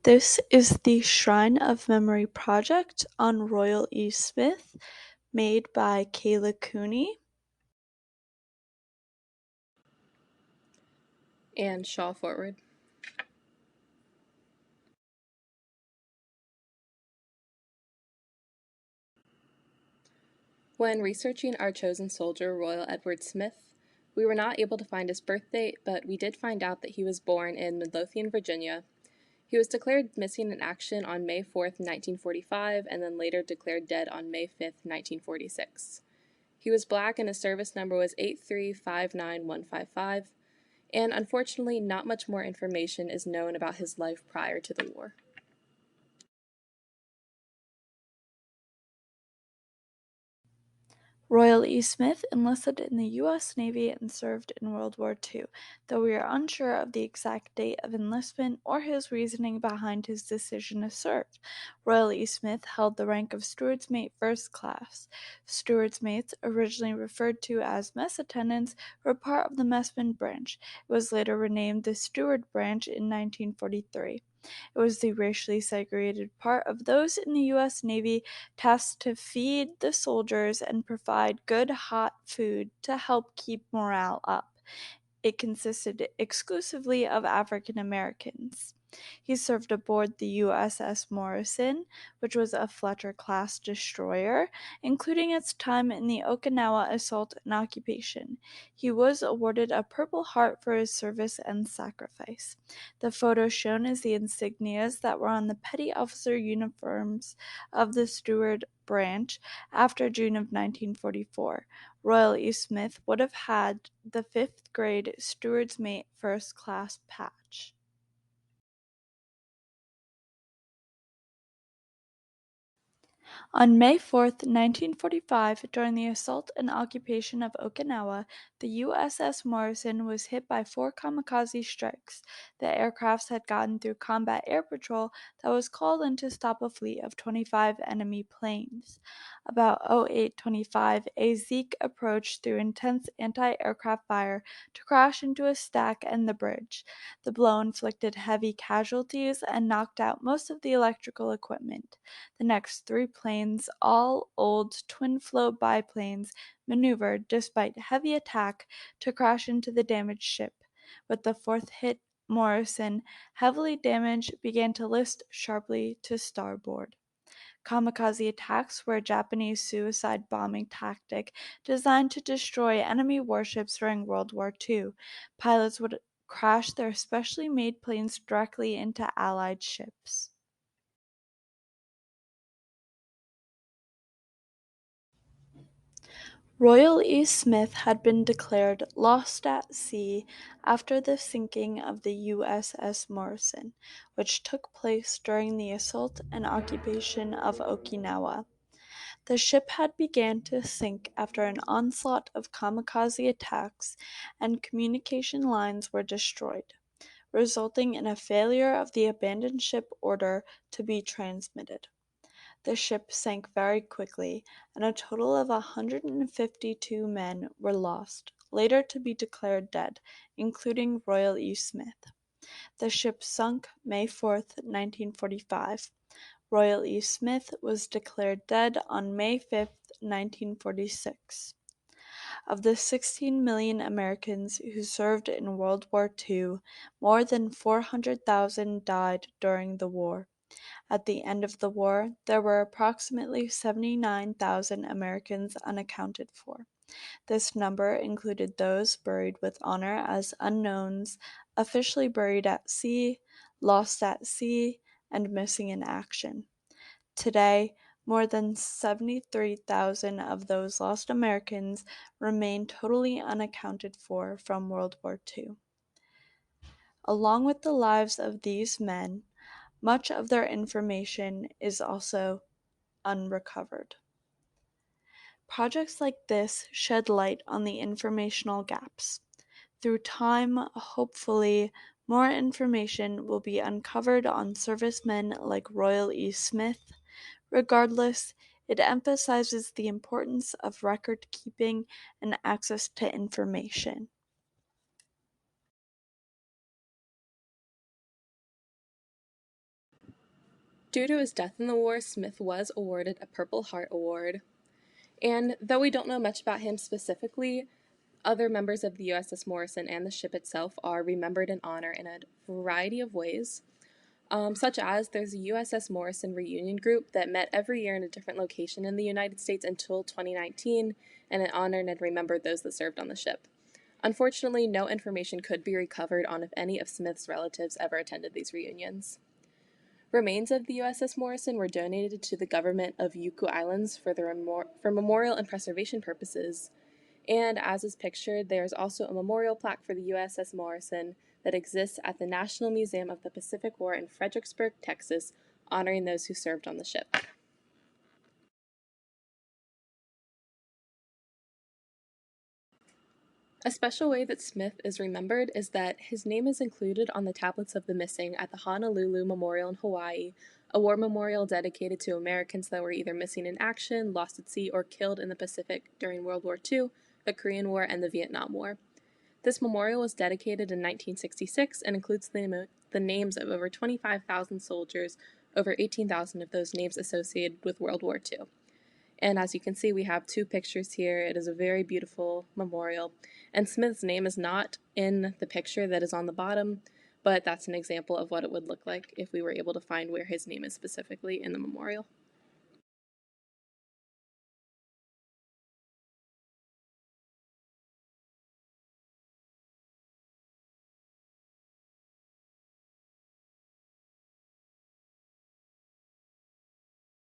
This is the Shrine of Memory project on Royal E. Smith, made by Kaila Cooney. And Shaw Forward. When researching our chosen soldier, Royal Edward Smith, we were not able to find his birth date, but we did find out that he was born in Midlothian, Virginia. He was declared missing in action on May 4th, 1945, and then later declared dead on May 5th, 1946. He was black and his service number was 8359155, and unfortunately, not much more information is known about his life prior to the war. Royal E. Smith enlisted in the U.S. Navy and served in World War II, though we are unsure of the exact date of enlistment or his reasoning behind his decision to serve. Royal E. Smith held the rank of Steward's Mate First Class. Steward's Mates, originally referred to as mess attendants, were part of the messman branch. It was later renamed the Steward Branch in 1943. It was the racially segregated part of those in the U.S. Navy tasked to feed the soldiers and provide good hot food to help keep morale up. It consisted exclusively of African Americans. He served aboard the U.S.S. Morrison, which was a Fletcher-class destroyer, including its time in the Okinawa assault and occupation. He was awarded a Purple Heart for his service and sacrifice. The photo shown is the insignias that were on the petty officer uniforms of the Steward branch after June of 1944. Royal E. Smith would have had the 5th grade Steward's Mate First Class patch. On May 4, 1945, during the assault and occupation of Okinawa, the U.S.S. Morrison was hit by 4 kamikaze strikes. The aircrafts had gotten through combat air patrol that was called in to stop a fleet of 25 enemy planes. About 08:25, a Zeke approached through intense anti-aircraft fire to crash into a stack and the bridge. The blow inflicted heavy casualties and knocked out most of the electrical equipment. The next 3 planes, all old twin-float biplanes, maneuvered, despite heavy attack, to crash into the damaged ship. With the 4th hit, Morrison, heavily damaged, began to list sharply to starboard. Kamikaze attacks were a Japanese suicide bombing tactic designed to destroy enemy warships during World War II. Pilots would crash their specially made planes directly into Allied ships. Royal E. Smith had been declared lost at sea after the sinking of the U.S.S. Morrison, which took place during the assault and occupation of Okinawa. The ship had begun to sink after an onslaught of kamikaze attacks, and communication lines were destroyed, resulting in a failure of the abandoned ship order to be transmitted. The ship sank very quickly, and a total of 152 men were lost, later to be declared dead, including Royal E. Smith. The ship sunk May 4th, 1945. Royal E. Smith was declared dead on May 5th, 1946. Of the 16 million Americans who served in World War II, more than 400,000 died during the war. At the end of the war, there were approximately 79,000 Americans unaccounted for. This number included those buried with honor as unknowns, officially buried at sea, lost at sea, and missing in action. Today, more than 73,000 of those lost Americans remain totally unaccounted for from World War II. Along with the lives of these men, much of their information is also unrecovered. Projects like this shed light on the informational gaps. Through time, hopefully, more information will be uncovered on servicemen like Royal E. Smith. Regardless, it emphasizes the importance of record keeping and access to information. Due to his death in the war, Smith was awarded a Purple Heart Award. And though we don't know much about him specifically, other members of the U.S.S. Morrison and the ship itself are remembered in honor in a variety of ways, such as there's a U.S.S. Morrison reunion group that met every year in a different location in the United States until 2019, and it honored and remembered those that served on the ship. Unfortunately, no information could be recovered on if any of Smith's relatives ever attended these reunions. Remains of the U.S.S. Morrison were donated to the government of Yuku Islands for memorial and preservation purposes, and as is pictured, there is also a memorial plaque for the U.S.S. Morrison that exists at the National Museum of the Pacific War in Fredericksburg, Texas, honoring those who served on the ship. A special way that Smith is remembered is that his name is included on the tablets of the missing at the Honolulu Memorial in Hawaii, a war memorial dedicated to Americans that were either missing in action, lost at sea, or killed in the Pacific during World War II, the Korean War, and the Vietnam War. This memorial was dedicated in 1966 and includes the names of over 25,000 soldiers, over 18,000 of those names associated with World War II. And as you can see, we have two pictures here. It is a very beautiful memorial. And Smith's name is not in the picture that is on the bottom, but that's an example of what it would look like if we were able to find where his name is specifically in the memorial.